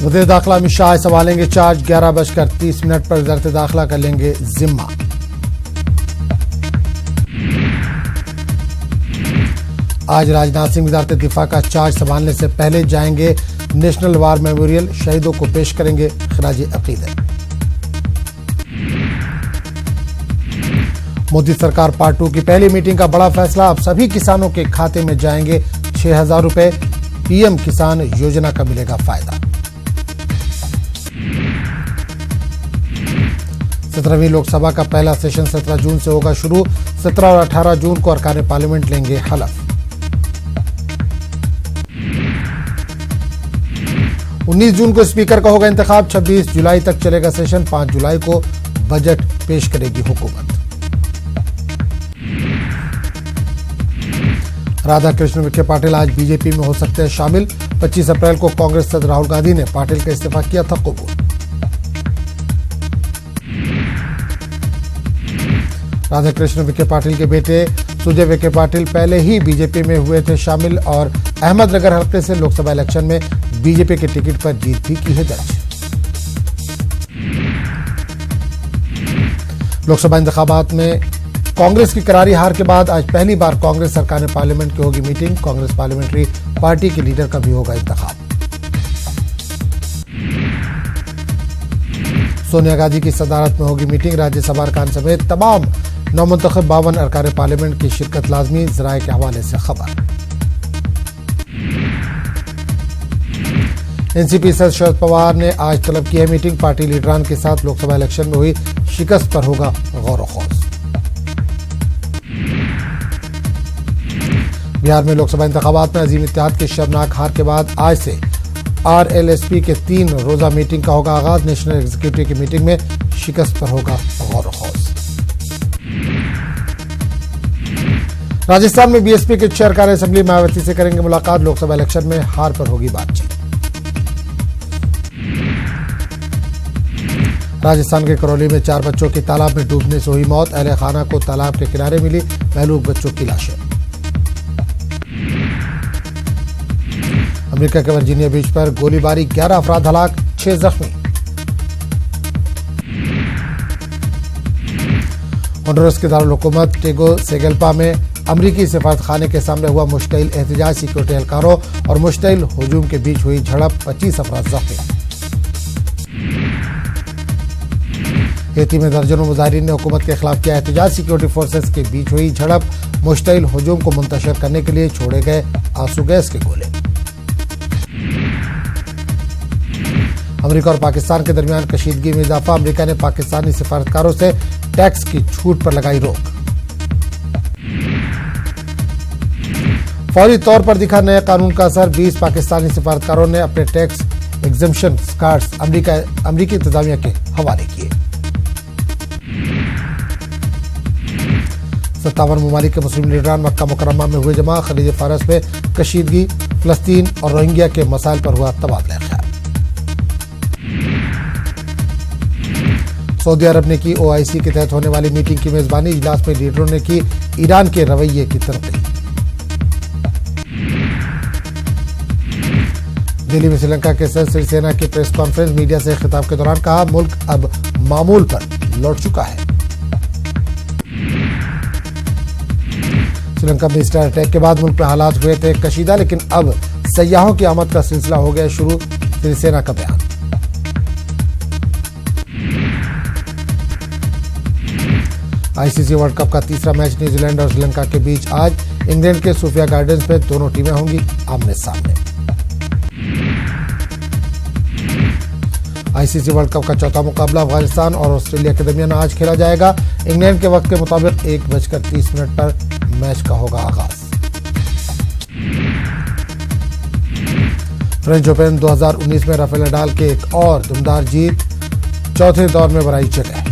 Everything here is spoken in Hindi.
वज़ीर दाखिला अमित शाह संभालेंगे चार्ज। 11:30 पर वज़ारत दाखिला कर लेंगे जिम्मा। आज राजनाथ सिंह वज़ारत दिफा का चार्ज संभालने से पहले जाएंगे नेशनल वार मेमोरियल, शहीदों को पेश करेंगे खराज अकीदत। मोदी सरकार पार्ट 2 की पहली मीटिंग का बड़ा फैसला, अब सभी किसानों के खाते में जाएंगे 6,000 रुपए। पीएम किसान योजना का मिलेगा फायदा। 17वीं लोकसभा का पहला सेशन 17 जून से होगा शुरू। 17 और 18 जून को अरकान पार्लियामेंट लेंगे हलफ। 19 जून को स्पीकर का होगा इंतखाब। 26 जुलाई तक चलेगा सेशन। 5 जुलाई को बजट पेश करेगी हुकूमत। राधा कृष्ण विखे पाटिल आज बीजेपी में हो सकते हैं शामिल। 25 अप्रैल को कांग्रेस सदर राहुल गांधी ने पाटिल का इस्तीफा किया था कबूल। राधा कृष्ण विखे पाटिल के बेटे सुजय विखे पाटिल पहले ही बीजेपी में हुए थे शामिल और अहमदनगर हल्के से लोकसभा इलेक्शन में बीजेपी के टिकट पर जीत भी की है दर्ज। लोकसभा इंतखाबात में कांग्रेस की करारी हार के बाद आज पहली बार कांग्रेस सरकार ने पार्लियामेंट की होगी मीटिंग। कांग्रेस पार्लियामेंट्री पार्टी के लीडर का भी होगा इंतखाब। सोनिया गांधी की सदारत में होगी मीटिंग। राज्यसभा अरकान समेत तमाम नौमुंतखब 52 अरकान पार्लियामेंट की शिरकत लाजमी, जराए के हवाले से खबर। एनसीपी सदस्य शरद पवार ने आज तलब की है मीटिंग। पार्टी लीडरान के साथ लोकसभा इलेक्शन में हुई शिकस्त पर होगा गौर खौज। बिहार में लोकसभा इंतखाबात में अजीम इत्तेहाद के शर्मनाक हार के बाद आज से आरएलएसपी के 3 रोजा मीटिंग का होगा आगाज। नेशनल एग्जीक्यूटिव की मीटिंग में शिकस्त पर होगा गौर खौज। राजस्थान में बीएसपी के चेयर कार्य असेंबली मायावती से करेंगे मुलाकात। लोकसभा इलेक्शन में हार पर होगी बातचीत। राजस्थान के करौली में 4 बच्चों की तालाब में डूबने से हुई मौत। अहले खाना को तालाब के किनारे मिली महलूक बच्चों की लाशें। अमेरिका के वर्जीनिया बीच पर गोलीबारी, 11 अफराद हलाक, 6 जख्मी। होंडुरस के दारुल हुकूमत टेगुसिगल्पा में अमरीकी सफारतखाने के सामने हुआ मुश्तइल एहतजाज। सिक्योरिटी एहलकारों और मुश्तइल हुजूम के बीच हुई झड़प, 25 अफराद जख्मी। हेती में दर्जनों मुजाहिरीन ने हुकूमत के खिलाफ किया एहतजाज। सिक्योरिटी फोर्सेस के बीच हुई झड़प, मुश्तइल हुजूम को मुंतशिर करने के लिए छोड़े गए आंसू गैस के गोले। अमेरिका और पाकिस्तान के दरमियान कशीदगी में इजाफा। अमेरिका ने पाकिस्तानी सिफारतकारों से टैक्स की छूट पर लगाई रोक। फौरी तौर पर दिखा नए कानून का असर। 20 पाकिस्तानी सिफारतकारों ने अपने टैक्स एग्जम्पशन कार्ड्स अमरीकी इंतजामिया के हवाले किए। 57 ममालिक के मुस्लिम लीडरान मक्का मुकर्रमा में हुए जमा। खलीज फारस में कशीदगी, फलस्तीन और रोहिंग्या के मसाइल पर हुआ तबादला ख्याल। सऊदी अरब ने की ओआईसी के तहत होने वाली मीटिंग की मेजबानी। इजलास में लीडरों ने की ईरान के रवैये की तरक्की। दिल्ली में श्रीलंका के सदस्य सिरिसेना की प्रेस कॉन्फ्रेंस। मीडिया से खिताब के दौरान कहा मुल्क अब मामूल पर लौट चुका है। श्रीलंका में ईस्टर अटैक के बाद मुल्क में हालात हुए थे कशीदा, लेकिन अब सयाहों की आमद का सिलसिला हो गया शुरू। सिरिसेना का बयान। आईसीसी वर्ल्ड कप का तीसरा मैच न्यूजीलैंड और श्रीलंका के बीच आज इंग्लैंड के सोफिया गार्डन्स में दोनों टीमें होंगी आमने सामने। आईसीसी वर्ल्ड कप का चौथा मुकाबला अफगानिस्तान और ऑस्ट्रेलिया के दरमियान आज खेला जाएगा। इंग्लैंड के वक्त के मुताबिक 1:30 पर मैच का होगा आगाज। फ्रेंच ओपन 2019 में राफेल नडाल के एक और दमदार जीत, चौथे दौर में बनाई जगह।